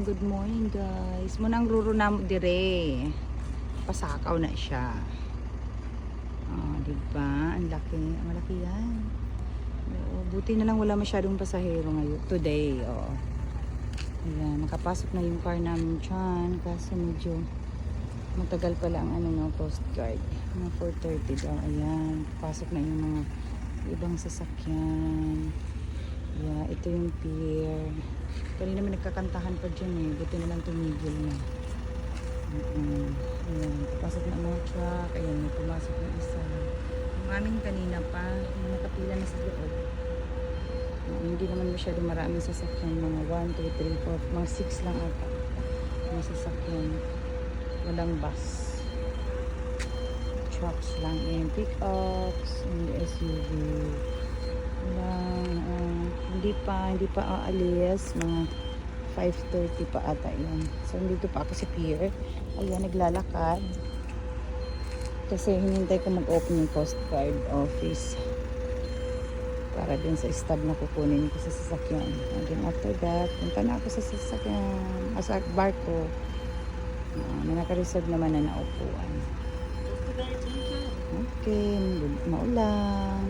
good morning guys. Munang ruro na mo dire. Pasakaw na siya. Oh, diba? Ang laki. Ang malaki yan. Oo, buti na lang wala masyadong pasahero ngayon. Today, oo. Ayan, nakapasok na yung car namin dyan. Kaso medyo matagal pala ang ano no, Coast Guard. Mga 4:30 daw. Ayan, pasok na yung mga ibang sasakyan. Yeah, ito yung pier. Kanina naman nagkakantahan pa dyan eh. Buti na lang tumigil na. Ayan, papasok na mga truck. Ayan, may pumasok na isa. Yung amin kanina pa, nakapila na sa loob. Hindi naman masyado maraming sasakyan. Mga 1, 2, 3, 4, mga 6 lang ata. Mga sasakyan. Walang bus. Trucks lang. Ayan, pick-ups. SUV. Walang, hindi pa aalis. Mga 5:30 pa ata yun. So, dito pa ako sa pier. Ayan, naglalakad. Kasi hinintay ko mag-open yung Coast Guard office. Para din sa stub na kukunin ko sa sasakyan. And then after that, punta na ako sa sasakyan. Sa barko. May naka-reserve naman na naupuan. Okay, maulan.